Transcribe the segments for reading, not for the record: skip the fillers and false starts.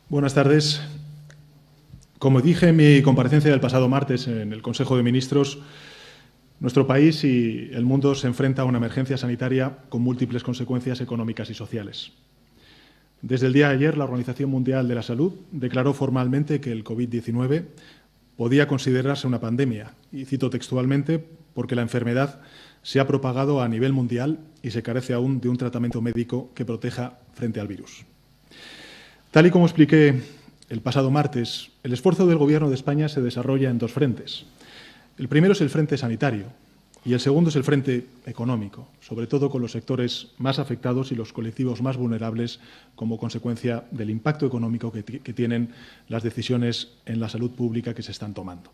Buenas tardes. Como dije en mi comparecencia del pasado martes en el Consejo de Ministros, nuestro país y el mundo se enfrenta a una emergencia sanitaria con múltiples consecuencias económicas y sociales. Desde el día de ayer, la Organización Mundial de la Salud declaró formalmente que el COVID-19 podía considerarse una pandemia, y cito textualmente, porque la enfermedad se ha propagado a nivel mundial y se carece aún de un tratamiento médico que proteja frente al virus. Tal y como expliqué el pasado martes, el esfuerzo del Gobierno de España se desarrolla en dos frentes. El primero es el frente sanitario y el segundo es el frente económico, sobre todo con los sectores más afectados y los colectivos más vulnerables como consecuencia del impacto económico que tienen las decisiones en la salud pública que se están tomando.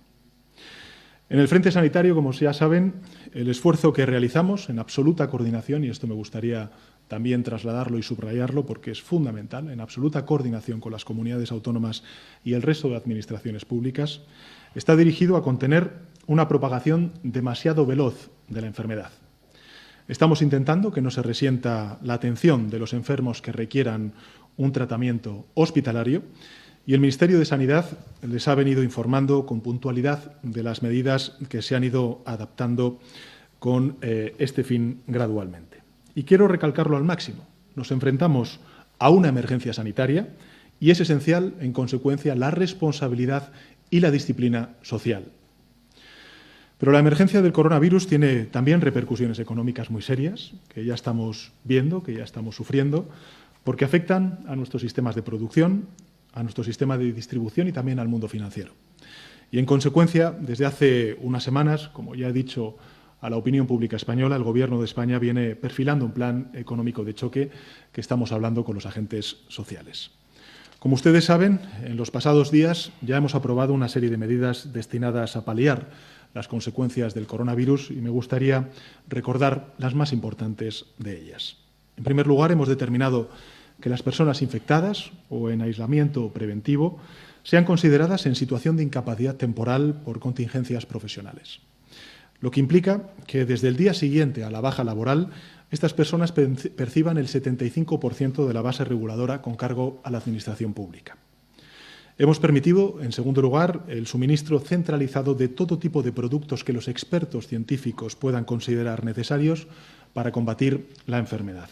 En el frente sanitario, como ya saben, el esfuerzo que realizamos en absoluta coordinación, y esto me gustaría también trasladarlo y subrayarlo porque es fundamental, en absoluta coordinación con las comunidades autónomas y el resto de administraciones públicas, está dirigido a contener una propagación demasiado veloz de la enfermedad. Estamos intentando que no se resienta la atención de los enfermos que requieran un tratamiento hospitalario y el Ministerio de Sanidad les ha venido informando con puntualidad de las medidas que se han ido adaptando con este fin gradualmente. Y quiero recalcarlo al máximo. Nos enfrentamos a una emergencia sanitaria y es esencial, en consecuencia, la responsabilidad y la disciplina social. Pero la emergencia del coronavirus tiene también repercusiones económicas muy serias, que ya estamos viendo, que ya estamos sufriendo, porque afectan a nuestros sistemas de producción, a nuestro sistema de distribución y también al mundo financiero. Y, en consecuencia, desde hace unas semanas, como ya he dicho a la opinión pública española, el Gobierno de España viene perfilando un plan económico de choque que estamos hablando con los agentes sociales. Como ustedes saben, en los pasados días ya hemos aprobado una serie de medidas destinadas a paliar las consecuencias del coronavirus y me gustaría recordar las más importantes de ellas. En primer lugar, hemos determinado que las personas infectadas o en aislamiento preventivo sean consideradas en situación de incapacidad temporal por contingencias profesionales, lo que implica que desde el día siguiente a la baja laboral estas personas perciban el 75% de la base reguladora con cargo a la Administración pública. Hemos permitido, en segundo lugar, el suministro centralizado de todo tipo de productos que los expertos científicos puedan considerar necesarios para combatir la enfermedad.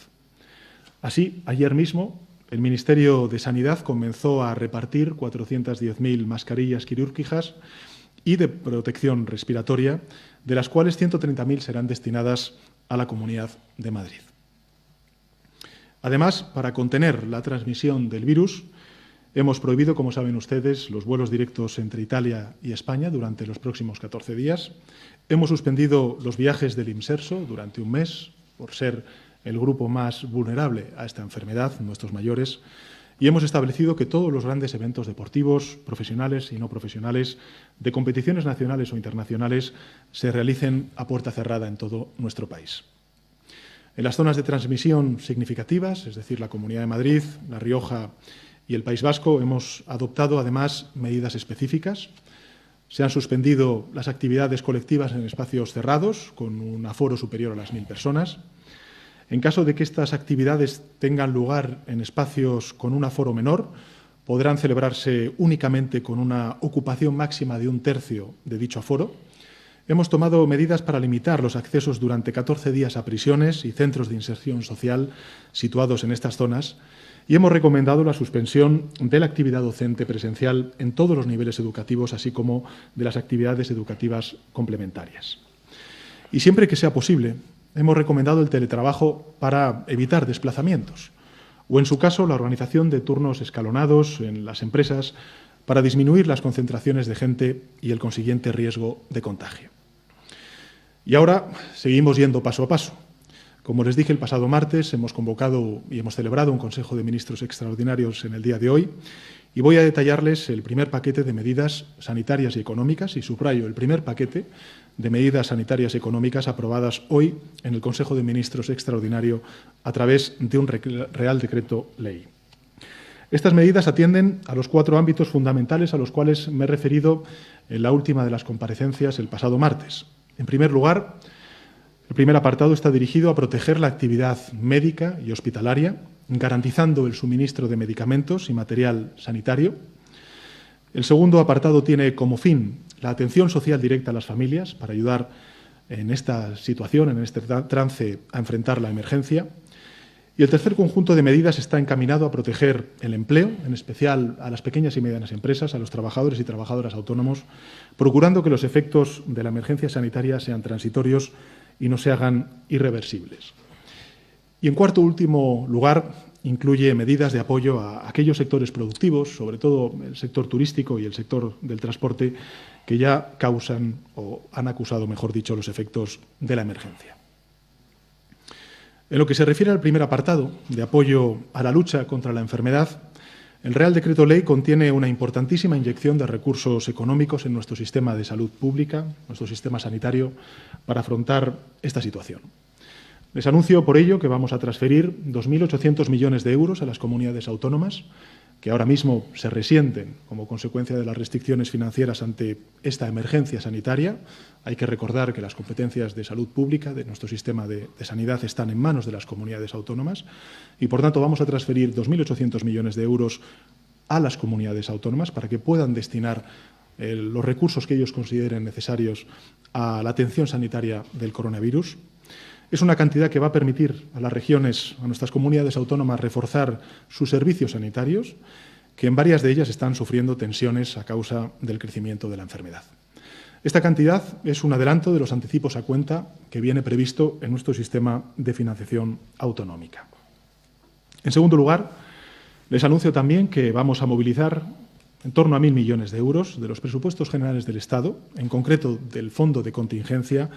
Así, ayer mismo, el Ministerio de Sanidad comenzó a repartir 410.000 mascarillas quirúrgicas y de protección respiratoria, de las cuales 130.000 serán destinadas a la Comunidad de Madrid. Además, para contener la transmisión del virus, hemos prohibido, como saben ustedes, los vuelos directos entre Italia y España durante los próximos 14 días. Hemos suspendido los viajes del IMSERSO durante un mes, por ser el grupo más vulnerable a esta enfermedad, nuestros mayores, y hemos establecido que todos los grandes eventos deportivos, profesionales y no profesionales, de competiciones nacionales o internacionales, se realicen a puerta cerrada en todo nuestro país. En las zonas de transmisión significativas, es decir, la Comunidad de Madrid, La Rioja y el País Vasco, hemos adoptado además medidas específicas. Se han suspendido las actividades colectivas en espacios cerrados, con un aforo superior a las 1.000 personas. En caso de que estas actividades tengan lugar en espacios con un aforo menor, podrán celebrarse únicamente con una ocupación máxima de 1/3 de dicho aforo. Hemos tomado medidas para limitar los accesos durante 14 días a prisiones y centros de inserción social situados en estas zonas y hemos recomendado la suspensión de la actividad docente presencial en todos los niveles educativos, así como de las actividades educativas complementarias. Y siempre que sea posible, hemos recomendado el teletrabajo para evitar desplazamientos o, en su caso, la organización de turnos escalonados en las empresas para disminuir las concentraciones de gente y el consiguiente riesgo de contagio. Y ahora seguimos yendo paso a paso. Como les dije el pasado martes, hemos convocado y hemos celebrado un Consejo de Ministros extraordinarios en el día de hoy y voy a detallarles el primer paquete de medidas sanitarias y económicas, y subrayo el primer paquete de medidas sanitarias y económicas aprobadas hoy en el Consejo de Ministros extraordinario a través de un Real Decreto Ley. Estas medidas atienden a los 4 ámbitos fundamentales a los cuales me he referido en la última de las comparecencias el pasado martes. En primer lugar, el primer apartado está dirigido a proteger la actividad médica y hospitalaria garantizando el suministro de medicamentos y material sanitario. El segundo apartado tiene como fin la atención social directa a las familias para ayudar en esta situación, en este trance, a enfrentar la emergencia. Y el tercer conjunto de medidas está encaminado a proteger el empleo, en especial a las pequeñas y medianas empresas, a los trabajadores y trabajadoras autónomos, procurando que los efectos de la emergencia sanitaria sean transitorios y no se hagan irreversibles. Y en cuarto último lugar, incluye medidas de apoyo a aquellos sectores productivos, sobre todo el sector turístico y el sector del transporte, que ya causan o han acusado, mejor dicho, los efectos de la emergencia. En lo que se refiere al primer apartado, de apoyo a la lucha contra la enfermedad, el Real Decreto Ley contiene una importantísima inyección de recursos económicos en nuestro sistema de salud pública, nuestro sistema sanitario, para afrontar esta situación. Les anuncio por ello que vamos a transferir 2.800 millones de euros a las comunidades autónomas, que ahora mismo se resienten como consecuencia de las restricciones financieras ante esta emergencia sanitaria. Hay que recordar que las competencias de salud pública de nuestro sistema de sanidad están en manos de las comunidades autónomas y, por tanto, vamos a transferir 2.800 millones de euros a las comunidades autónomas para que puedan destinar los recursos que ellos consideren necesarios a la atención sanitaria del coronavirus. Es una cantidad que va a permitir a las regiones, a nuestras comunidades autónomas, reforzar sus servicios sanitarios, que en varias de ellas están sufriendo tensiones a causa del crecimiento de la enfermedad. Esta cantidad es un adelanto de los anticipos a cuenta que viene previsto en nuestro sistema de financiación autonómica. En segundo lugar, les anuncio también que vamos a movilizar en torno a 1.000 millones de euros de los presupuestos generales del Estado, en concreto del Fondo de Contingencia,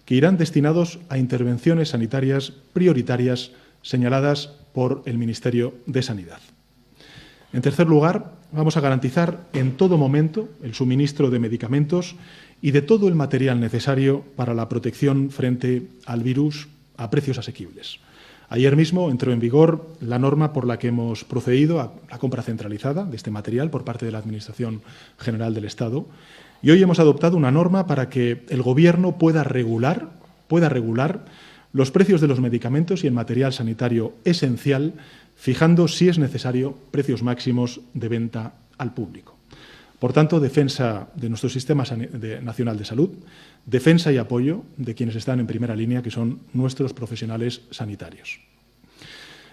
que irán destinados a intervenciones sanitarias prioritarias señaladas por el Ministerio de Sanidad. En tercer lugar, vamos a garantizar en todo momento el suministro de medicamentos y de todo el material necesario para la protección frente al virus a precios asequibles. Ayer mismo entró en vigor la norma por la que hemos procedido a la compra centralizada de este material por parte de la Administración General del Estado y hoy hemos adoptado una norma para que el Gobierno pueda regular los precios de los medicamentos y el material sanitario esencial, fijando, si es necesario, precios máximos de venta al público. Por tanto, defensa de nuestro Sistema Nacional de Salud, defensa y apoyo de quienes están en primera línea, que son nuestros profesionales sanitarios.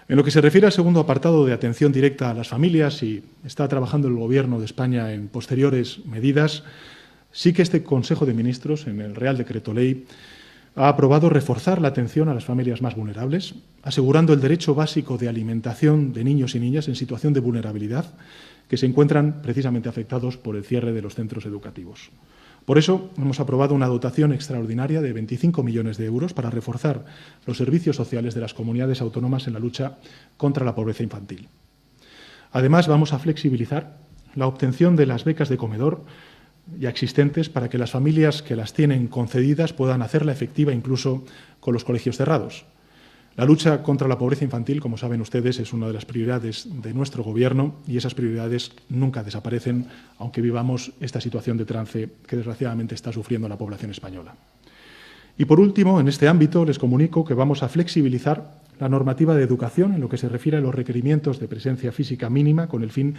En lo que se refiere al segundo apartado de atención directa a las familias, y está trabajando el Gobierno de España en posteriores medidas, sí que este Consejo de Ministros, en el Real Decreto Ley, ha aprobado reforzar la atención a las familias más vulnerables, asegurando el derecho básico de alimentación de niños y niñas en situación de vulnerabilidad que se encuentran precisamente afectados por el cierre de los centros educativos. Por eso hemos aprobado una dotación extraordinaria de 25 millones de euros para reforzar los servicios sociales de las comunidades autónomas en la lucha contra la pobreza infantil. Además, vamos a flexibilizar la obtención de las becas de comedor ya existentes para que las familias que las tienen concedidas puedan hacerla efectiva incluso con los colegios cerrados. La lucha contra la pobreza infantil, como saben ustedes, es una de las prioridades de nuestro Gobierno y esas prioridades nunca desaparecen, aunque vivamos esta situación de trance que desgraciadamente está sufriendo la población española. Y por último, en este ámbito les comunico que vamos a flexibilizar la normativa de educación en lo que se refiere a los requerimientos de presencia física mínima con el fin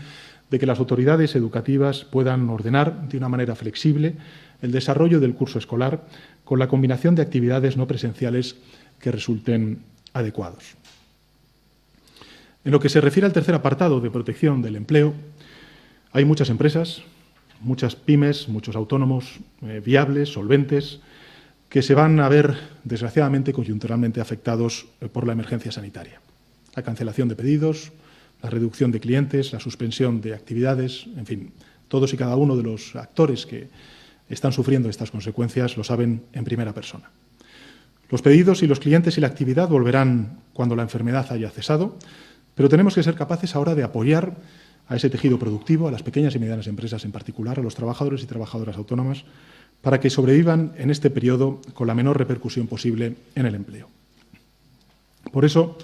de que las autoridades educativas puedan ordenar de una manera flexible el desarrollo del curso escolar con la combinación de actividades no presenciales que resulten adecuados. En lo que se refiere al tercer apartado de protección del empleo, hay muchas empresas, muchas pymes, muchos autónomos viables, solventes, que se van a ver, desgraciadamente, coyunturalmente afectados por la emergencia sanitaria. La cancelación de pedidos, la reducción de clientes, la suspensión de actividades, en fin, todos y cada uno de los actores que están sufriendo estas consecuencias lo saben en primera persona. Los pedidos y los clientes y la actividad volverán cuando la enfermedad haya cesado, pero tenemos que ser capaces ahora de apoyar a ese tejido productivo, a las pequeñas y medianas empresas en particular, a los trabajadores y trabajadoras autónomas, para que sobrevivan en este periodo con la menor repercusión posible en el empleo. Por eso,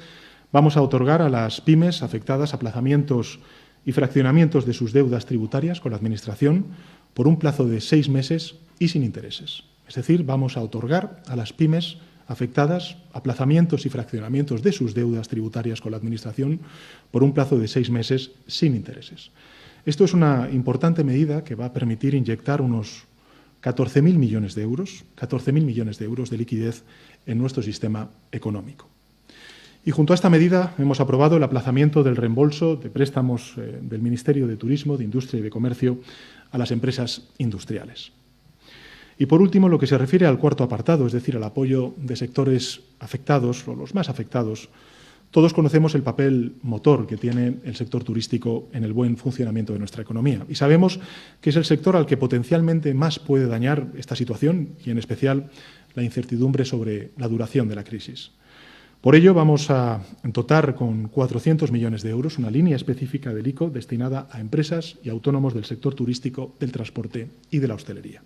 vamos a otorgar a las pymes afectadas aplazamientos y fraccionamientos de sus deudas tributarias con la Administración por un plazo de 6 meses y sin intereses. Es decir, vamos a otorgar a las pymes afectadas, aplazamientos y fraccionamientos de sus deudas tributarias con la Administración por un plazo de 6 meses sin intereses. Esto es una importante medida que va a permitir inyectar unos 14.000 millones de euros, 14.000 millones de euros de liquidez en nuestro sistema económico. Y junto a esta medida hemos aprobado el aplazamiento del reembolso de préstamos del Ministerio de Turismo, de Industria y de Comercio a las empresas industriales. Y por último, lo que se refiere al cuarto apartado, es decir, al apoyo de sectores afectados o los más afectados, todos conocemos el papel motor que tiene el sector turístico en el buen funcionamiento de nuestra economía y sabemos que es el sector al que potencialmente más puede dañar esta situación y, en especial, la incertidumbre sobre la duración de la crisis. Por ello, vamos a dotar con 400 millones de euros una línea específica del ICO destinada a empresas y autónomos del sector turístico, del transporte y de la hostelería,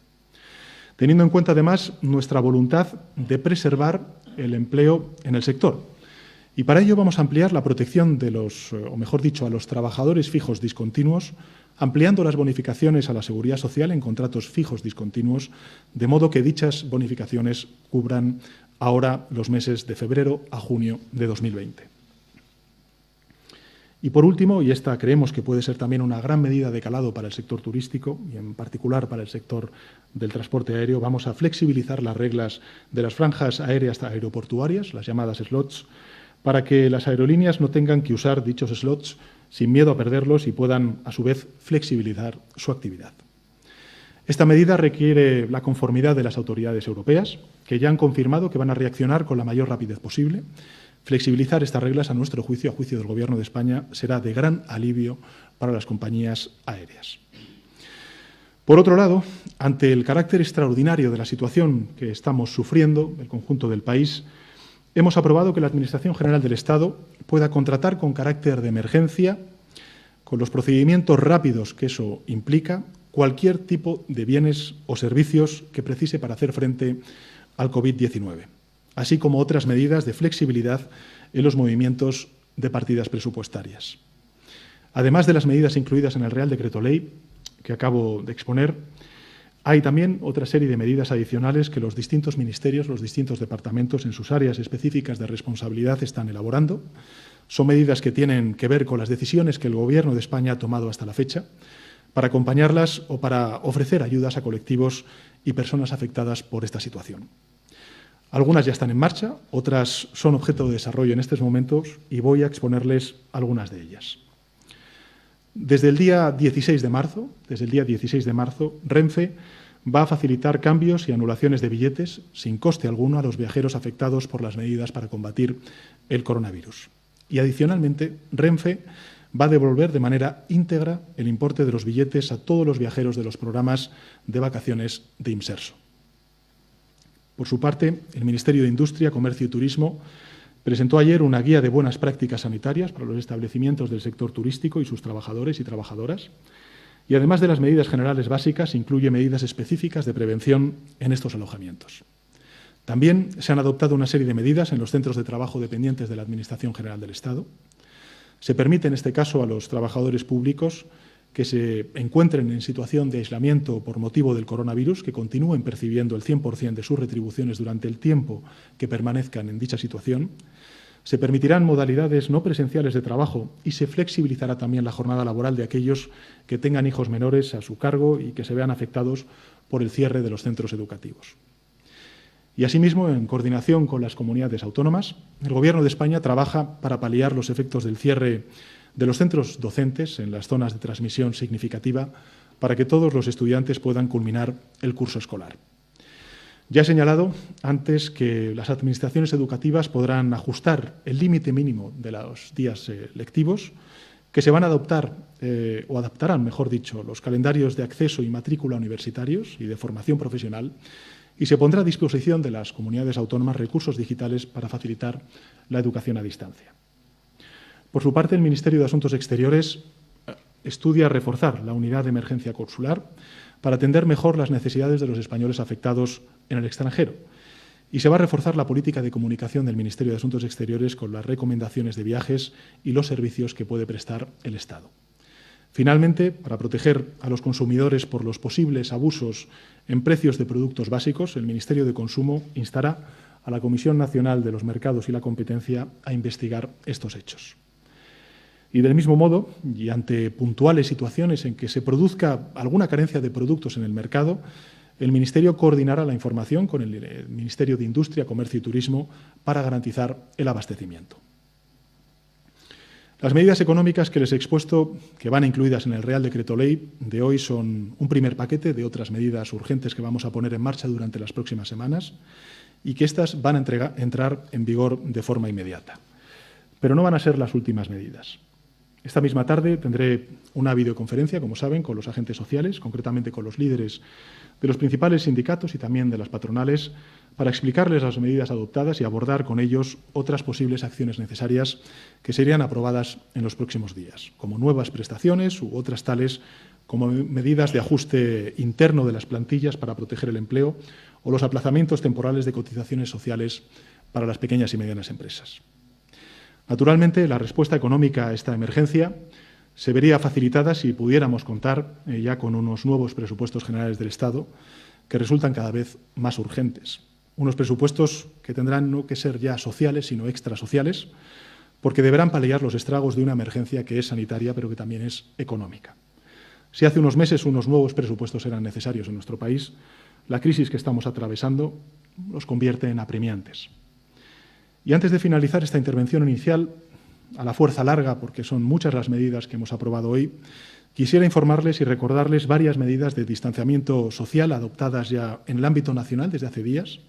teniendo en cuenta, además, nuestra voluntad de preservar el empleo en el sector. Y para ello vamos a ampliar la protección de a los trabajadores fijos discontinuos, ampliando las bonificaciones a la Seguridad Social en contratos fijos discontinuos, de modo que dichas bonificaciones cubran ahora los meses de febrero a junio de 2020. Y por último, y esta creemos que puede ser también una gran medida de calado para el sector turístico y en particular para el sector del transporte aéreo, vamos a flexibilizar las reglas de las franjas aéreas aeroportuarias, las llamadas slots, para que las aerolíneas no tengan que usar dichos slots sin miedo a perderlos y puedan, a su vez, flexibilizar su actividad. Esta medida requiere la conformidad de las autoridades europeas, que ya han confirmado que van a reaccionar con la mayor rapidez posible. Flexibilizar estas reglas, a nuestro juicio, a juicio del Gobierno de España, será de gran alivio para las compañías aéreas. Por otro lado, ante el carácter extraordinario de la situación que estamos sufriendo, el conjunto del país, hemos aprobado que la Administración General del Estado pueda contratar con carácter de emergencia, con los procedimientos rápidos que eso implica, cualquier tipo de bienes o servicios que precise para hacer frente al COVID-19, así como otras medidas de flexibilidad en los movimientos de partidas presupuestarias. Además de las medidas incluidas en el Real Decreto Ley que acabo de exponer, hay también otra serie de medidas adicionales que los distintos ministerios, los distintos departamentos en sus áreas específicas de responsabilidad están elaborando. Son medidas que tienen que ver con las decisiones que el Gobierno de España ha tomado hasta la fecha para acompañarlas o para ofrecer ayudas a colectivos y personas afectadas por esta situación. Algunas ya están en marcha, otras son objeto de desarrollo en estos momentos y voy a exponerles algunas de ellas. Desde el día 16 de marzo, Renfe va a facilitar cambios y anulaciones de billetes sin coste alguno a los viajeros afectados por las medidas para combatir el coronavirus. Y, adicionalmente, Renfe va a devolver de manera íntegra el importe de los billetes a todos los viajeros de los programas de vacaciones de Imserso. Por su parte, el Ministerio de Industria, Comercio y Turismo presentó ayer una guía de buenas prácticas sanitarias para los establecimientos del sector turístico y sus trabajadores y trabajadoras. Y además de las medidas generales básicas, incluye medidas específicas de prevención en estos alojamientos. También se han adoptado una serie de medidas en los centros de trabajo dependientes de la Administración General del Estado. Se permite, en este caso, a los trabajadores públicos que se encuentren en situación de aislamiento por motivo del coronavirus, que continúen percibiendo el 100% de sus retribuciones durante el tiempo que permanezcan en dicha situación. Se permitirán modalidades no presenciales de trabajo y se flexibilizará también la jornada laboral de aquellos que tengan hijos menores a su cargo y que se vean afectados por el cierre de los centros educativos. Y, asimismo, en coordinación con las comunidades autónomas, el Gobierno de España trabaja para paliar los efectos del cierre de los centros docentes en las zonas de transmisión significativa para que todos los estudiantes puedan culminar el curso escolar. Ya he señalado antes que las administraciones educativas podrán ajustar el límite mínimo de los días lectivos, que se van a adoptar, o adaptarán, mejor dicho, los calendarios de acceso y matrícula universitarios y de formación profesional, y se pondrá a disposición de las comunidades autónomas recursos digitales para facilitar la educación a distancia. Por su parte, el Ministerio de Asuntos Exteriores estudia reforzar la unidad de emergencia consular para atender mejor las necesidades de los españoles afectados en el extranjero. Y se va a reforzar la política de comunicación del Ministerio de Asuntos Exteriores con las recomendaciones de viajes y los servicios que puede prestar el Estado. Finalmente, para proteger a los consumidores por los posibles abusos en precios de productos básicos, el Ministerio de Consumo instará a la Comisión Nacional de los Mercados y la Competencia a investigar estos hechos. Y del mismo modo, y ante puntuales situaciones en que se produzca alguna carencia de productos en el mercado, el Ministerio coordinará la información con el Ministerio de Industria, Comercio y Turismo para garantizar el abastecimiento. Las medidas económicas que les he expuesto, que van incluidas en el Real Decreto Ley de hoy, son un primer paquete de otras medidas urgentes que vamos a poner en marcha durante las próximas semanas y que éstas van a entrar en vigor de forma inmediata. Pero no van a ser las últimas medidas. Esta misma tarde tendré una videoconferencia, como saben, con los agentes sociales, concretamente con los líderes de los principales sindicatos y también de las patronales, para explicarles las medidas adoptadas y abordar con ellos otras posibles acciones necesarias que serían aprobadas en los próximos días, como nuevas prestaciones u otras tales como medidas de ajuste interno de las plantillas para proteger el empleo o los aplazamientos temporales de cotizaciones sociales para las pequeñas y medianas empresas. Naturalmente, la respuesta económica a esta emergencia se vería facilitada si pudiéramos contar ya con unos nuevos presupuestos generales del Estado que resultan cada vez más urgentes. Unos presupuestos que tendrán no que ser ya sociales, sino extrasociales, porque deberán paliar los estragos de una emergencia que es sanitaria, pero que también es económica. Si hace unos meses unos nuevos presupuestos eran necesarios en nuestro país, la crisis que estamos atravesando los convierte en apremiantes. Y antes de finalizar esta intervención inicial, a la fuerza larga, porque son muchas las medidas que hemos aprobado hoy, quisiera informarles y recordarles varias medidas de distanciamiento social adoptadas ya en el ámbito nacional desde hace días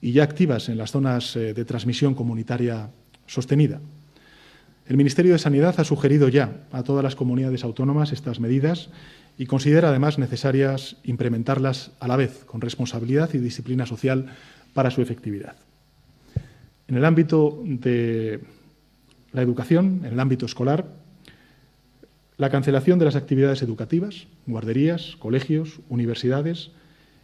y ya activas en las zonas de transmisión comunitaria sostenida. El Ministerio de Sanidad ha sugerido ya a todas las comunidades autónomas estas medidas y considera además necesarias implementarlas a la vez, con responsabilidad y disciplina social para su efectividad. En el ámbito de la educación, en el ámbito escolar, la cancelación de las actividades educativas, guarderías, colegios, universidades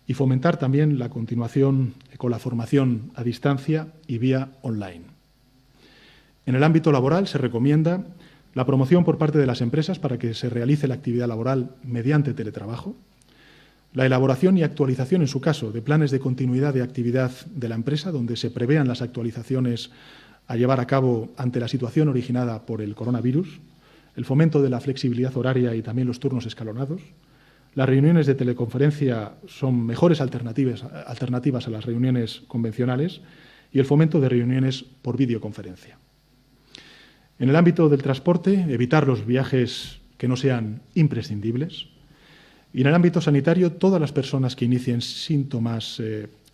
y fomentar también la continuación con la formación a distancia y vía online. En el ámbito laboral se recomienda la promoción por parte de las empresas para que se realice la actividad laboral mediante teletrabajo, la elaboración y actualización, en su caso, de planes de continuidad de actividad de la empresa, donde se prevean las actualizaciones a llevar a cabo ante la situación originada por el coronavirus, el fomento de la flexibilidad horaria y también los turnos escalonados. Las reuniones de teleconferencia son mejores alternativas a las reuniones convencionales y el fomento de reuniones por videoconferencia. En el ámbito del transporte, evitar los viajes que no sean imprescindibles. Y en el ámbito sanitario, todas las personas que inicien síntomas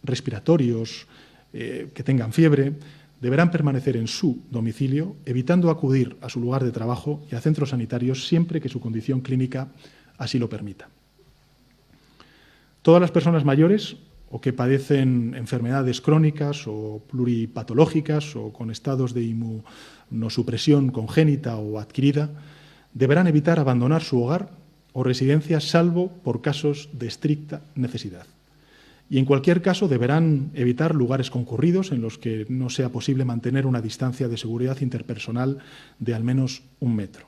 respiratorios, que tengan fiebre, deberán permanecer en su domicilio, evitando acudir a su lugar de trabajo y a centros sanitarios siempre que su condición clínica así lo permita. Todas las personas mayores o que padecen enfermedades crónicas o pluripatológicas o con estados de inmunosupresión congénita o adquirida deberán evitar abandonar su hogar o residencia salvo por casos de estricta necesidad. Y en cualquier caso deberán evitar lugares concurridos en los que no sea posible mantener una distancia de seguridad interpersonal de al menos 1 metro.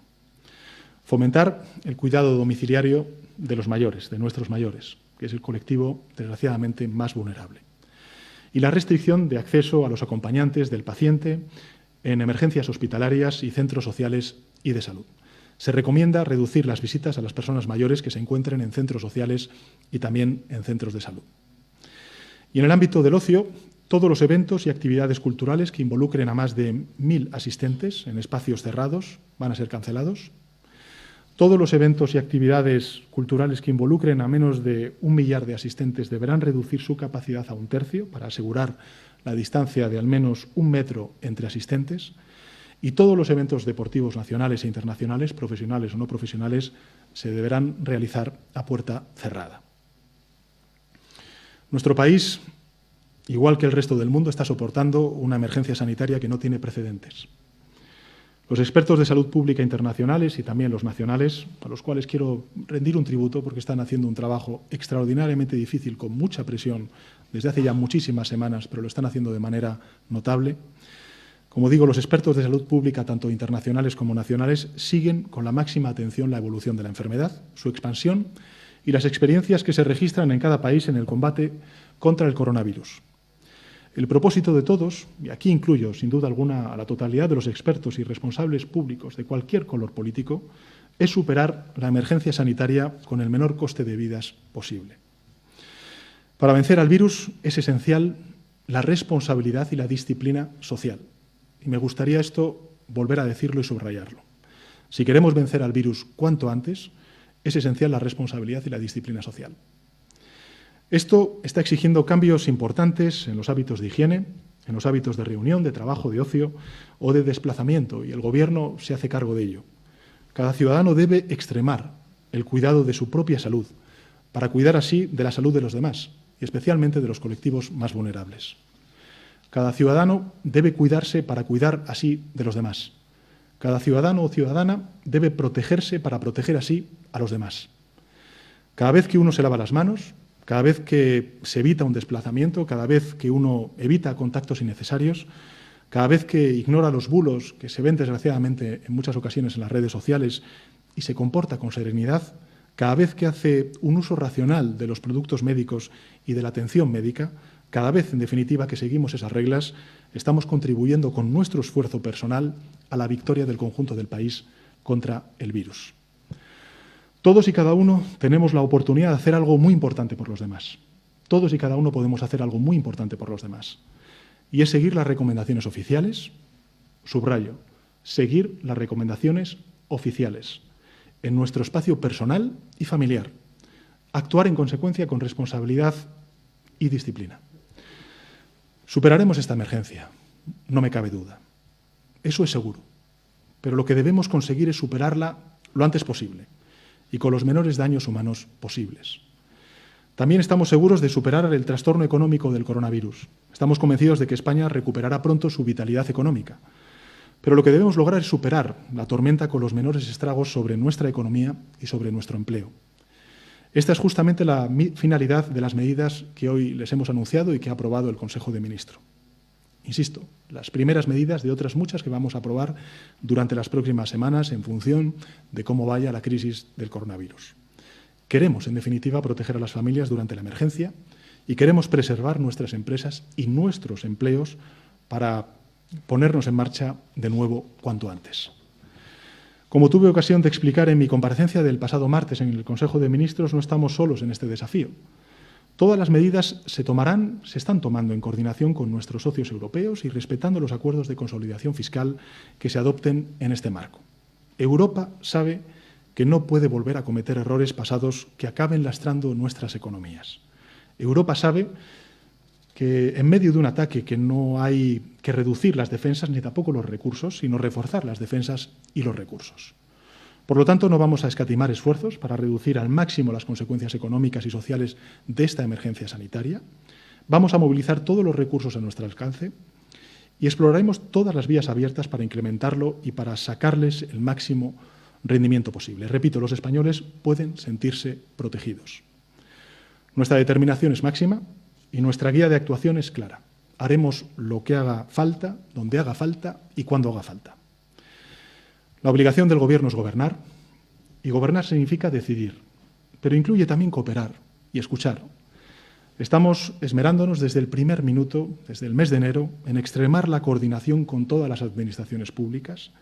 Fomentar el cuidado domiciliario de los mayores, de nuestros mayores, que es el colectivo, desgraciadamente, más vulnerable. Y la restricción de acceso a los acompañantes del paciente en emergencias hospitalarias y centros sociales y de salud. Se recomienda reducir las visitas a las personas mayores que se encuentren en centros sociales y también en centros de salud. Y en el ámbito del ocio, todos los eventos y actividades culturales que involucren a más de 1.000 asistentes en espacios cerrados van a ser cancelados. Todos los eventos y actividades culturales que involucren a menos de 1 millar de asistentes deberán reducir su capacidad a 1/3 para asegurar la distancia de al menos 1 metro entre asistentes. Y todos los eventos deportivos nacionales e internacionales, profesionales o no profesionales, se deberán realizar a puerta cerrada. Nuestro país, igual que el resto del mundo, está soportando una emergencia sanitaria que no tiene precedentes. Los expertos de salud pública internacionales y también los nacionales, a los cuales quiero rendir un tributo porque están haciendo un trabajo extraordinariamente difícil, con mucha presión, desde hace ya muchísimas semanas, pero lo están haciendo de manera notable. Como digo, los expertos de salud pública, tanto internacionales como nacionales, siguen con la máxima atención la evolución de la enfermedad, su expansión y las experiencias que se registran en cada país en el combate contra el coronavirus. El propósito de todos, y aquí incluyo sin duda alguna a la totalidad de los expertos y responsables públicos de cualquier color político, es superar la emergencia sanitaria con el menor coste de vidas posible. Para vencer al virus es esencial la responsabilidad y la disciplina social. Y me gustaría esto volver a decirlo y subrayarlo. Si queremos vencer al virus cuanto antes, es esencial la responsabilidad y la disciplina social. Esto está exigiendo cambios importantes en los hábitos de higiene, en los hábitos de reunión, de trabajo, de ocio o de desplazamiento, y el Gobierno se hace cargo de ello. Cada ciudadano debe extremar el cuidado de su propia salud para cuidar así de la salud de los demás, y especialmente de los colectivos más vulnerables. Cada ciudadano debe cuidarse para cuidar así de los demás. Cada ciudadano o ciudadana debe protegerse para proteger así a los demás. Cada vez que uno se lava las manos, cada vez que se evita un desplazamiento, cada vez que uno evita contactos innecesarios, cada vez que ignora los bulos que se ven desgraciadamente en muchas ocasiones en las redes sociales y se comporta con serenidad, cada vez que hace un uso racional de los productos médicos y de la atención médica, cada vez, en definitiva, que seguimos esas reglas, estamos contribuyendo con nuestro esfuerzo personal a la victoria del conjunto del país contra el virus. Todos y cada uno tenemos la oportunidad de hacer algo muy importante por los demás. Todos y cada uno podemos hacer algo muy importante por los demás. Y es seguir las recomendaciones oficiales, subrayo, seguir las recomendaciones oficiales en nuestro espacio personal y familiar. Actuar en consecuencia con responsabilidad y disciplina. Superaremos esta emergencia, no me cabe duda. Eso es seguro. Pero lo que debemos conseguir es superarla lo antes posible y con los menores daños humanos posibles. También estamos seguros de superar el trastorno económico del coronavirus. Estamos convencidos de que España recuperará pronto su vitalidad económica. Pero lo que debemos lograr es superar la tormenta con los menores estragos sobre nuestra economía y sobre nuestro empleo. Esta es justamente la finalidad de las medidas que hoy les hemos anunciado y que ha aprobado el Consejo de Ministros. Insisto, las primeras medidas de otras muchas que vamos a aprobar durante las próximas semanas en función de cómo vaya la crisis del coronavirus. Queremos, en definitiva, proteger a las familias durante la emergencia y queremos preservar nuestras empresas y nuestros empleos para ponernos en marcha de nuevo cuanto antes. Como tuve ocasión de explicar en mi comparecencia del pasado martes en el Consejo de Ministros, no estamos solos en este desafío. Todas las medidas se están tomando en coordinación con nuestros socios europeos y respetando los acuerdos de consolidación fiscal que se adopten en este marco. Europa sabe que no puede volver a cometer errores pasados que acaben lastrando nuestras economías. Europa sabe que en medio de un ataque que no hay que reducir las defensas ni tampoco los recursos, sino reforzar las defensas y los recursos. Por lo tanto, no vamos a escatimar esfuerzos para reducir al máximo las consecuencias económicas y sociales de esta emergencia sanitaria. Vamos a movilizar todos los recursos a nuestro alcance y exploraremos todas las vías abiertas para incrementarlo y para sacarles el máximo rendimiento posible. Repito, los españoles pueden sentirse protegidos. Nuestra determinación es máxima y nuestra guía de actuación es clara. Haremos lo que haga falta, donde haga falta y cuando haga falta. La obligación del Gobierno es gobernar, y gobernar significa decidir, pero incluye también cooperar y escuchar. Estamos esmerándonos desde el primer minuto, desde el mes de enero, en extremar la coordinación con todas las administraciones públicas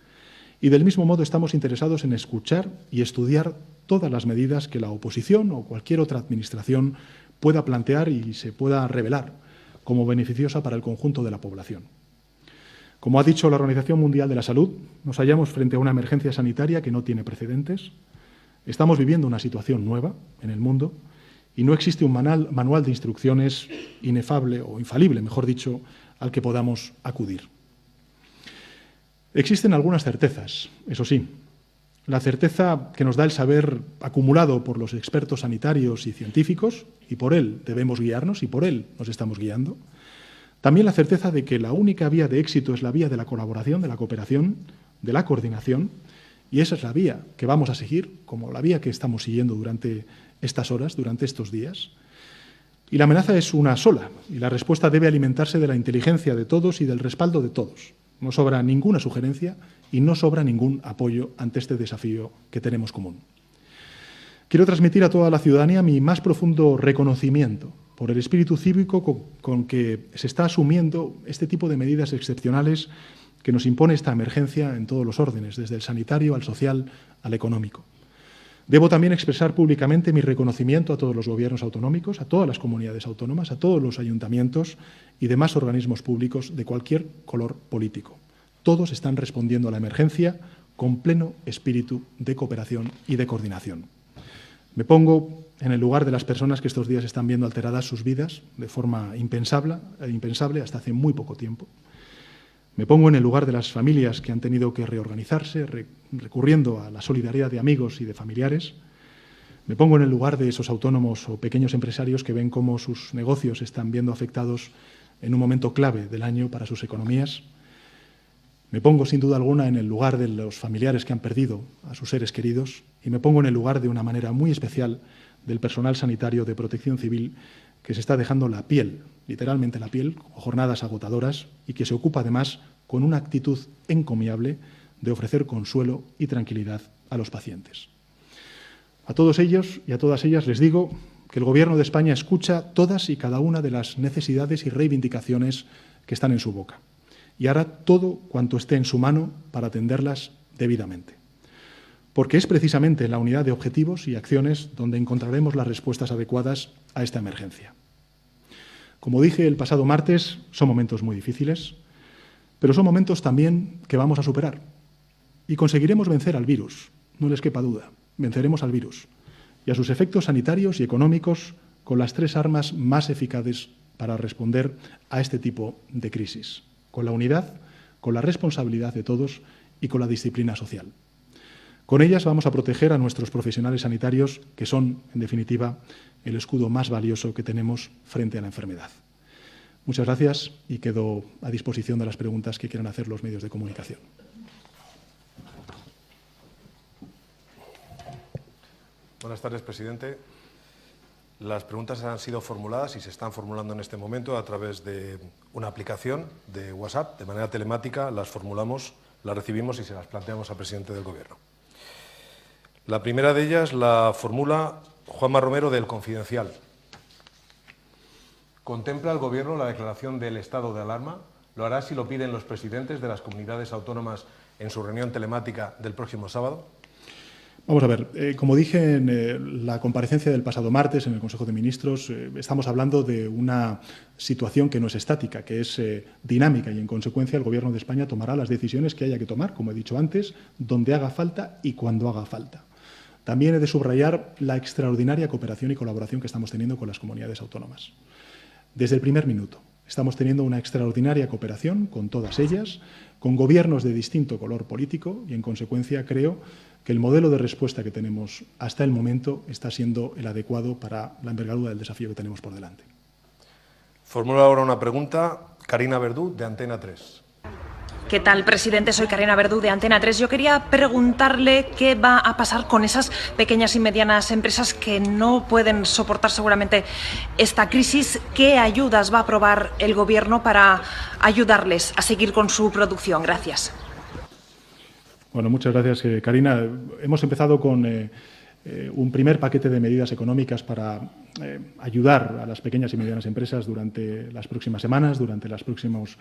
y del mismo modo estamos interesados en escuchar y estudiar todas las medidas que la oposición o cualquier otra administración pueda plantear y se pueda revelar como beneficiosa para el conjunto de la población. Como ha dicho la Organización Mundial de la Salud, nos hallamos frente a una emergencia sanitaria que no tiene precedentes. Estamos viviendo una situación nueva en el mundo y no existe un manual de instrucciones inefable o infalible, mejor dicho, al que podamos acudir. Existen algunas certezas, eso sí. La certeza que nos da el saber acumulado por los expertos sanitarios y científicos, y por él debemos guiarnos y por él nos estamos guiando. También la certeza de que la única vía de éxito es la vía de la colaboración, de la cooperación, de la coordinación, y esa es la vía que vamos a seguir, como la vía que estamos siguiendo durante estas horas, durante estos días. Y la amenaza es una sola, y la respuesta debe alimentarse de la inteligencia de todos y del respaldo de todos. No sobra ninguna sugerencia y no sobra ningún apoyo ante este desafío que tenemos común. Quiero transmitir a toda la ciudadanía mi más profundo reconocimiento por el espíritu cívico con que se está asumiendo este tipo de medidas excepcionales que nos impone esta emergencia en todos los órdenes, desde el sanitario al social al económico. Debo también expresar públicamente mi reconocimiento a todos los gobiernos autonómicos, a todas las comunidades autónomas, a todos los ayuntamientos y demás organismos públicos de cualquier color político. Todos están respondiendo a la emergencia con pleno espíritu de cooperación y de coordinación. Me pongo en el lugar de las personas que estos días están viendo alteradas sus vidas de forma impensable hasta hace muy poco tiempo. Me pongo en el lugar de las familias que han tenido que reorganizarse, recurriendo a la solidaridad de amigos y de familiares. Me pongo en el lugar de esos autónomos o pequeños empresarios que ven cómo sus negocios se están viendo afectados en un momento clave del año para sus economías. Me pongo, sin duda alguna, en el lugar de los familiares que han perdido a sus seres queridos y me pongo en el lugar, de una manera muy especial, del personal sanitario de Protección Civil que se está dejando la piel, literalmente la piel, con jornadas agotadoras y que se ocupa, además, con una actitud encomiable de ofrecer consuelo y tranquilidad a los pacientes. A todos ellos y a todas ellas les digo que el Gobierno de España escucha todas y cada una de las necesidades y reivindicaciones que están en su boca y hará todo cuanto esté en su mano para atenderlas debidamente. Porque es precisamente en la unidad de objetivos y acciones donde encontraremos las respuestas adecuadas a esta emergencia. Como dije el pasado martes, son momentos muy difíciles, pero son momentos también que vamos a superar y conseguiremos vencer al virus, no les quepa duda, venceremos al virus y a sus efectos sanitarios y económicos con las tres armas más eficaces para responder a este tipo de crisis: con la unidad, con la responsabilidad de todos y con la disciplina social. Con ellas vamos a proteger a nuestros profesionales sanitarios, que son, en definitiva, el escudo más valioso que tenemos frente a la enfermedad. Muchas gracias y quedo a disposición de las preguntas que quieran hacer los medios de comunicación. Buenas tardes, presidente. Las preguntas han sido formuladas y se están formulando en este momento a través de una aplicación de WhatsApp. De manera telemática las formulamos, las recibimos y se las planteamos al presidente del Gobierno. La primera de ellas la formula Juanma Romero, del Confidencial. ¿Contempla el Gobierno la declaración del estado de alarma? ¿Lo hará si lo piden los presidentes de las comunidades autónomas en su reunión telemática del próximo sábado? Vamos a ver, como dije en la comparecencia del pasado martes en el Consejo de Ministros, estamos hablando de una situación que no es estática, que es dinámica y, en consecuencia, el Gobierno de España tomará las decisiones que haya que tomar, como he dicho antes, donde haga falta y cuando haga falta. También he de subrayar la extraordinaria cooperación y colaboración que estamos teniendo con las comunidades autónomas. Desde el primer minuto estamos teniendo una extraordinaria cooperación con todas ellas, con gobiernos de distinto color político y, en consecuencia, creo que el modelo de respuesta que tenemos hasta el momento está siendo el adecuado para la envergadura del desafío que tenemos por delante. Formula ahora una pregunta Karina Verdú, de Antena 3. ¿Qué tal, presidente? Soy Karina Verdú, de Antena 3. Yo quería preguntarle qué va a pasar con esas pequeñas y medianas empresas que no pueden soportar seguramente esta crisis. ¿Qué ayudas va a aprobar el Gobierno para ayudarles a seguir con su producción? Gracias. Bueno, muchas gracias, Karina. Hemos empezado con un primer paquete de medidas económicas para ayudar a las pequeñas y medianas empresas durante las próximas semanas, durante los próximos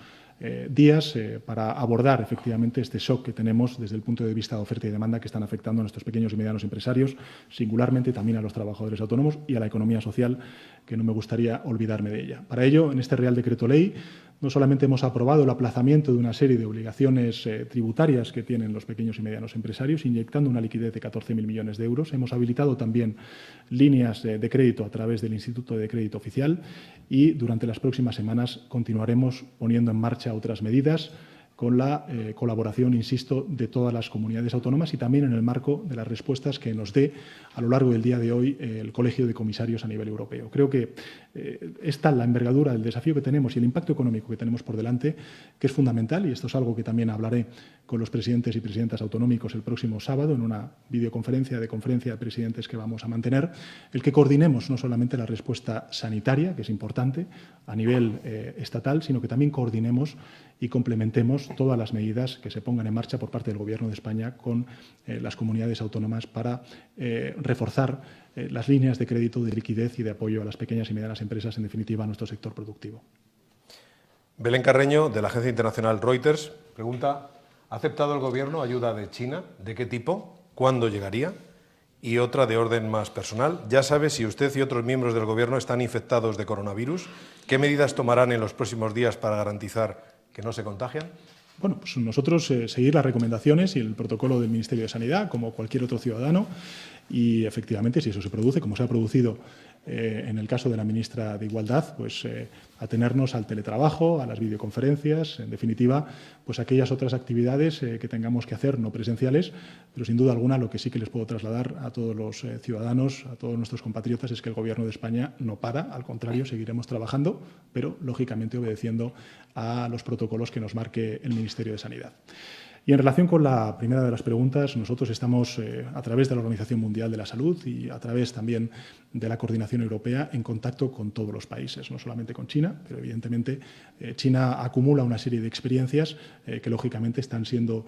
días, para abordar efectivamente este shock que tenemos desde el punto de vista de oferta y demanda que están afectando a nuestros pequeños y medianos empresarios, singularmente también a los trabajadores autónomos y a la economía social, que no me gustaría olvidarme de ella. Para ello, en este Real Decreto Ley, no solamente hemos aprobado el aplazamiento de una serie de obligaciones tributarias que tienen los pequeños y medianos empresarios, inyectando una liquidez de 14.000 millones de euros. Hemos habilitado también líneas de crédito a través del Instituto de Crédito Oficial y durante las próximas semanas continuaremos poniendo en marcha otras medidas con la colaboración, insisto, de todas las comunidades autónomas y también en el marco de las respuestas que nos dé a lo largo del día de hoy el Colegio de Comisarios a nivel europeo. Creo que está la envergadura del desafío que tenemos y el impacto económico que tenemos por delante, que es fundamental, y esto es algo que también hablaré con los presidentes y presidentas autonómicos el próximo sábado en una videoconferencia de conferencia de presidentes que vamos a mantener, el que coordinemos no solamente la respuesta sanitaria, que es importante a nivel estatal, sino que también coordinemos y complementemos todas las medidas que se pongan en marcha por parte del Gobierno de España con las comunidades autónomas para reforzar las líneas de crédito, de liquidez y de apoyo a las pequeñas y medianas empresas, en definitiva, a nuestro sector productivo. Belén Carreño, de la agencia internacional Reuters, pregunta: ¿ha aceptado el Gobierno ayuda de China? ¿De qué tipo? ¿Cuándo llegaría? Y otra de orden más personal: ¿ya sabe si usted y otros miembros del Gobierno están infectados de coronavirus? ¿Qué medidas tomarán en los próximos días para garantizar que no se contagian? Bueno, pues nosotros seguir las recomendaciones y el protocolo del Ministerio de Sanidad, como cualquier otro ciudadano, y efectivamente, si eso se produce, como se ha producido en el caso de la ministra de Igualdad, pues atenernos al teletrabajo, a las videoconferencias, en definitiva, pues aquellas otras actividades que tengamos que hacer, no presenciales, pero sin duda alguna lo que sí que les puedo trasladar a todos los ciudadanos, a todos nuestros compatriotas, es que el Gobierno de España no para, al contrario, seguiremos trabajando, pero lógicamente obedeciendo a los protocolos que nos marque el Ministerio de Sanidad. Y en relación con la primera de las preguntas, nosotros estamos, a través de la Organización Mundial de la Salud y a través también de la Coordinación Europea, en contacto con todos los países, no solamente con China, pero evidentemente China acumula una serie de experiencias que lógicamente están siendo,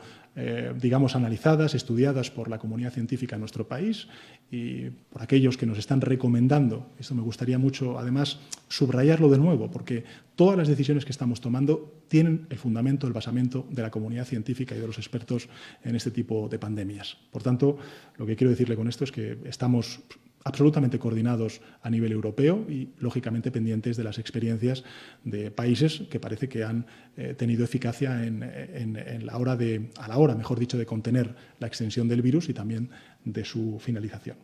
digamos, analizadas, estudiadas por la comunidad científica en nuestro país y por aquellos que nos están recomendando. Esto me gustaría mucho, además, subrayarlo de nuevo, porque todas las decisiones que estamos tomando tienen el fundamento, el basamento de la comunidad científica y de los expertos en este tipo de pandemias. Por tanto, lo que quiero decirle con esto es que estamos absolutamente coordinados a nivel europeo y, lógicamente, pendientes de las experiencias de países que parece que han tenido eficacia a la hora, mejor dicho, de contener la extensión del virus y también de su finalización.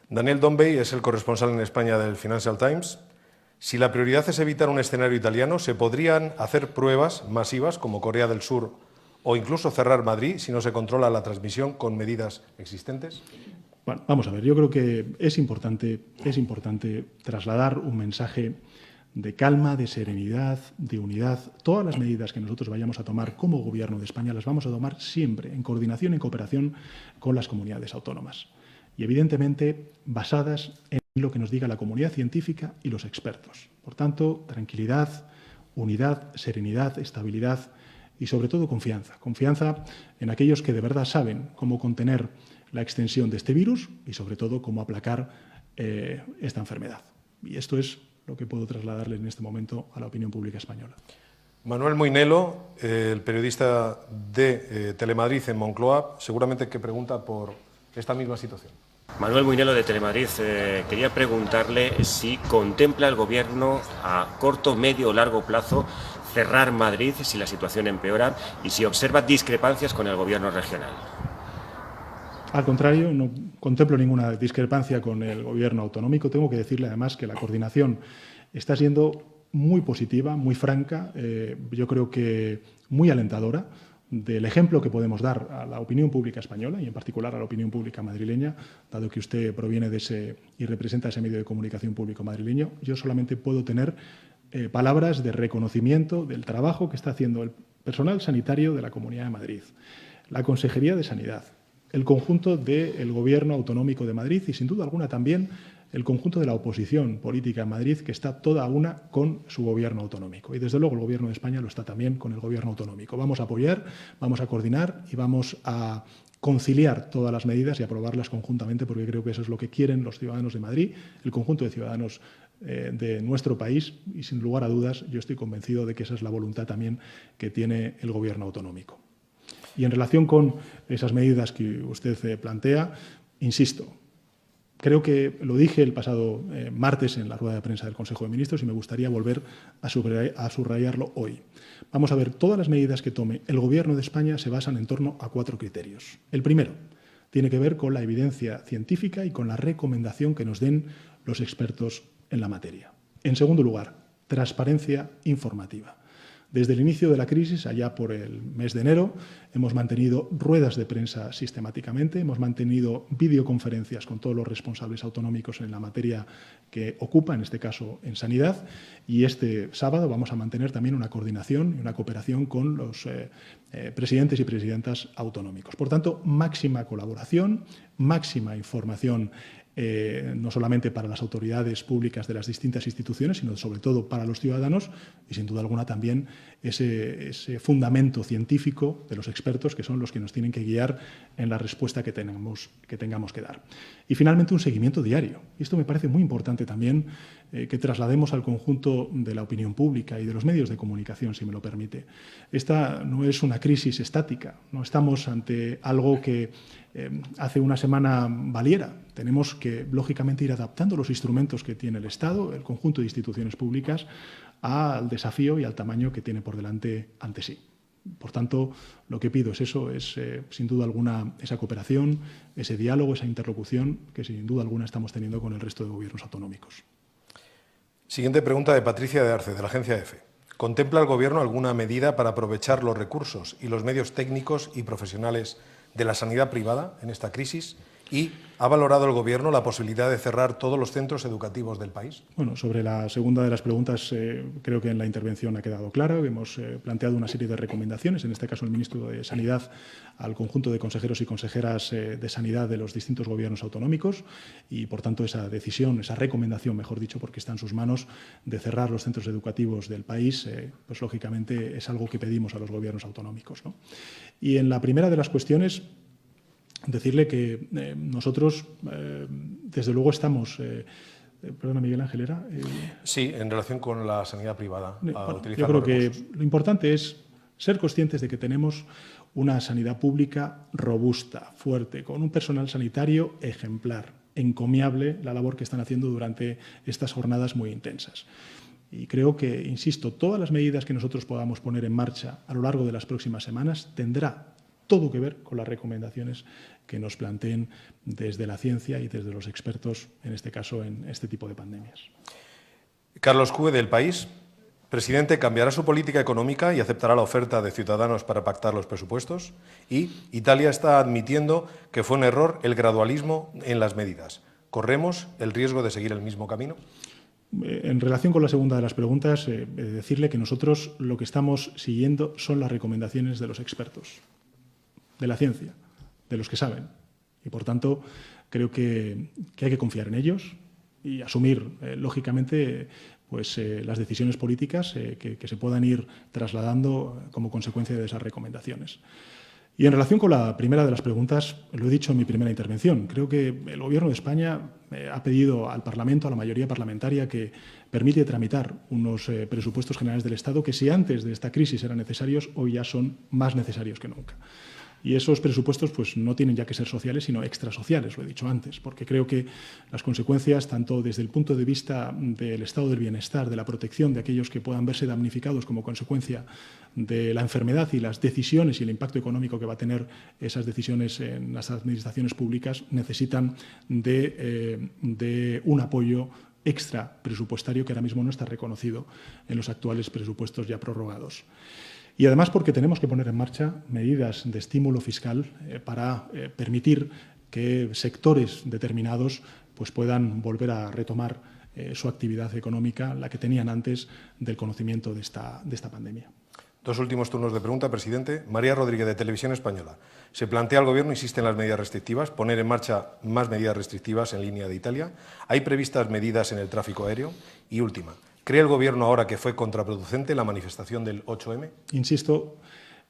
Daniel Dombey es el corresponsal en España del Financial Times. Si la prioridad es evitar un escenario italiano, ¿se podrían hacer pruebas masivas como Corea del Sur o incluso cerrar Madrid si no se controla la transmisión con medidas existentes? Bueno, vamos a ver, yo creo que es importante trasladar un mensaje de calma, de serenidad, de unidad. Todas las medidas que nosotros vayamos a tomar como Gobierno de España las vamos a tomar siempre en coordinación y cooperación con las comunidades autónomas. Y, evidentemente, basadas en lo que nos diga la comunidad científica y los expertos. Por tanto, tranquilidad, unidad, serenidad, estabilidad y, sobre todo, confianza. Confianza en aquellos que de verdad saben cómo contener la extensión de este virus y, sobre todo, cómo aplacar esta enfermedad. Y esto es lo que puedo trasladarle en este momento a la opinión pública española. Manuel Moinelo, el periodista de Telemadrid en Moncloa, seguramente que pregunta por esta misma situación. Manuel Moinelo, de Telemadrid, quería preguntarle si contempla el Gobierno a corto, medio o largo plazo cerrar Madrid si la situación empeora y si observa discrepancias con el Gobierno regional. Al contrario, no contemplo ninguna discrepancia con el Gobierno autonómico. Tengo que decirle, además, que la coordinación está siendo muy positiva, muy franca, yo creo que muy alentadora, del ejemplo que podemos dar a la opinión pública española y, en particular, a la opinión pública madrileña, dado que usted proviene de ese y representa ese medio de comunicación público madrileño. Yo solamente puedo tener palabras de reconocimiento del trabajo que está haciendo el personal sanitario de la Comunidad de Madrid, la Consejería de Sanidad, el conjunto del Gobierno autonómico de Madrid y, sin duda alguna, también el conjunto de la oposición política en Madrid, que está toda una con su Gobierno autonómico. Y, desde luego, el Gobierno de España lo está también con el Gobierno autonómico. Vamos a apoyar, vamos a coordinar y vamos a conciliar todas las medidas y aprobarlas conjuntamente, porque creo que eso es lo que quieren los ciudadanos de Madrid, el conjunto de ciudadanos de nuestro país, y, sin lugar a dudas, yo estoy convencido de que esa es la voluntad también que tiene el Gobierno autonómico. Y en relación con esas medidas que usted plantea, insisto, creo que lo dije el pasado martes en la rueda de prensa del Consejo de Ministros y me gustaría volver a subrayarlo hoy. Vamos a ver, todas las medidas que tome el Gobierno de España se basan en torno a 4 criterios. El primero tiene que ver con la evidencia científica y con la recomendación que nos den los expertos en la materia. En segundo lugar, transparencia informativa. Desde el inicio de la crisis, allá por el mes de enero, hemos mantenido ruedas de prensa sistemáticamente, hemos mantenido videoconferencias con todos los responsables autonómicos en la materia que ocupa, en este caso en sanidad, y este sábado vamos a mantener también una coordinación y una cooperación con los presidentes y presidentas autonómicos. Por tanto, máxima colaboración, máxima información, no solamente para las autoridades públicas de las distintas instituciones, sino sobre todo para los ciudadanos y, sin duda alguna, también ese fundamento científico de los expertos, que son los que nos tienen que guiar en la respuesta que tengamos que dar. Y, finalmente, un seguimiento diario. Y esto me parece muy importante también que traslademos al conjunto de la opinión pública y de los medios de comunicación, si me lo permite. Esta no es una crisis estática, no estamos ante algo que hace una semana valiera. Tenemos que, lógicamente, ir adaptando los instrumentos que tiene el Estado, el conjunto de instituciones públicas, al desafío y al tamaño que tiene por delante ante sí. Por tanto, lo que pido es eso, sin duda alguna, esa cooperación, ese diálogo, esa interlocución que sin duda alguna estamos teniendo con el resto de gobiernos autonómicos. Siguiente pregunta de Patricia de Arce, de la agencia EFE. ¿Contempla el Gobierno alguna medida para aprovechar los recursos y los medios técnicos y profesionales de la sanidad privada en esta crisis? ¿Y ha valorado el Gobierno la posibilidad de cerrar todos los centros educativos del país? Bueno, sobre la segunda de las preguntas, creo que en la intervención ha quedado claro. Hemos planteado una serie de recomendaciones, en este caso el ministro de Sanidad, al conjunto de consejeros y consejeras de Sanidad de los distintos gobiernos autonómicos y, por tanto, esa decisión, esa recomendación, mejor dicho, porque está en sus manos, de cerrar los centros educativos del país, pues lógicamente es algo que pedimos a los gobiernos autonómicos, ¿no? Y en la primera de las cuestiones, decirle que nosotros, desde luego, estamos... perdona, Miguel Ángel, ¿era? Sí, en relación con la sanidad privada. Yo creo que lo importante es ser conscientes de que tenemos una sanidad pública robusta, fuerte, con un personal sanitario ejemplar, encomiable la labor que están haciendo durante estas jornadas muy intensas. Y creo que, insisto, todas las medidas que nosotros podamos poner en marcha a lo largo de las próximas semanas tendrá todo que ver con las recomendaciones que nos planteen desde la ciencia y desde los expertos, en este caso, en este tipo de pandemias. Carlos Cue, del País. Presidente, ¿cambiará su política económica y aceptará la oferta de Ciudadanos para pactar los presupuestos? Y Italia está admitiendo que fue un error el gradualismo en las medidas. ¿Corremos el riesgo de seguir el mismo camino? En relación con la segunda de las preguntas, decirle que nosotros lo que estamos siguiendo son las recomendaciones de los expertos, de la ciencia, de los que saben. Y, por tanto, creo que hay que confiar en ellos y asumir, lógicamente, pues, las decisiones políticas que se puedan ir trasladando como consecuencia de esas recomendaciones. Y en relación con la primera de las preguntas, lo he dicho en mi primera intervención, creo que el Gobierno de España ha pedido al Parlamento, a la mayoría parlamentaria, que permite tramitar unos presupuestos generales del Estado que, si antes de esta crisis eran necesarios, hoy ya son más necesarios que nunca. Y esos presupuestos, pues, no tienen ya que ser sociales, sino extrasociales, lo he dicho antes, porque creo que las consecuencias, tanto desde el punto de vista del estado del bienestar, de la protección de aquellos que puedan verse damnificados como consecuencia de la enfermedad y las decisiones y el impacto económico que va a tener esas decisiones en las administraciones públicas, necesitan de un apoyo extra presupuestario que ahora mismo no está reconocido en los actuales presupuestos ya prorrogados. Y, además, porque tenemos que poner en marcha medidas de estímulo fiscal para permitir que sectores determinados, pues, puedan volver a retomar su actividad económica, la que tenían antes del conocimiento de esta pandemia. Dos últimos turnos de pregunta, presidente. María Rodríguez, de Televisión Española. ¿Se plantea el Gobierno, insiste en las medidas restrictivas, poner en marcha más medidas restrictivas en línea de Italia? ¿Hay previstas medidas en el tráfico aéreo? Y última, ¿cree el Gobierno ahora que fue contraproducente la manifestación del 8M? Insisto,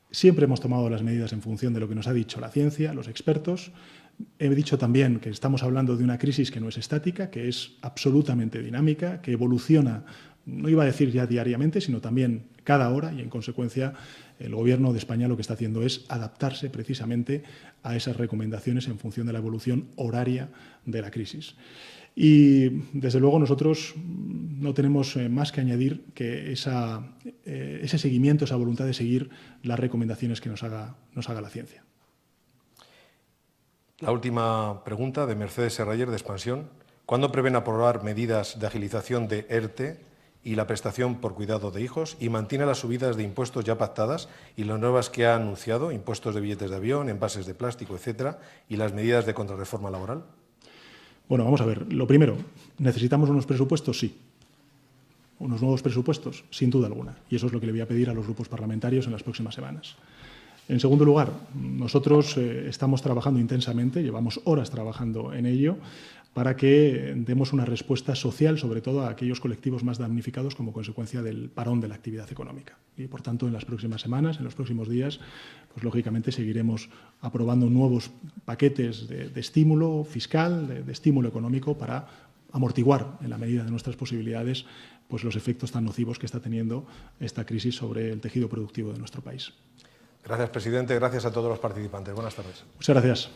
siempre hemos tomado las medidas en función de lo que nos ha dicho la ciencia, los expertos. He dicho también que estamos hablando de una crisis que no es estática, que es absolutamente dinámica, que evoluciona, no iba a decir ya diariamente, sino también cada hora, y, en consecuencia, el Gobierno de España lo que está haciendo es adaptarse precisamente a esas recomendaciones en función de la evolución horaria de la crisis. Y, desde luego, nosotros no tenemos más que añadir que ese seguimiento, esa voluntad de seguir las recomendaciones que nos haga la ciencia. La última pregunta, de Mercedes Serrayer, de Expansión. ¿Cuándo prevén aprobar medidas de agilización de ERTE y la prestación por cuidado de hijos, y mantiene las subidas de impuestos ya pactadas y las nuevas que ha anunciado, impuestos de billetes de avión, envases de plástico, etcétera, y las medidas de contrarreforma laboral. Bueno, vamos a ver. Lo primero, ¿necesitamos unos presupuestos? Sí. Unos nuevos presupuestos, sin duda alguna. Y eso es lo que le voy a pedir a los grupos parlamentarios en las próximas semanas. En segundo lugar, nosotros estamos trabajando intensamente, llevamos horas trabajando en ello, para que demos una respuesta social, sobre todo a aquellos colectivos más damnificados como consecuencia del parón de la actividad económica. Y, por tanto, en las próximas semanas, en los próximos días, pues lógicamente seguiremos aprobando nuevos paquetes de estímulo fiscal, de estímulo económico para amortiguar, en la medida de nuestras posibilidades, pues los efectos tan nocivos que está teniendo esta crisis sobre el tejido productivo de nuestro país. Gracias, presidente. Gracias a todos los participantes. Buenas tardes. Muchas gracias.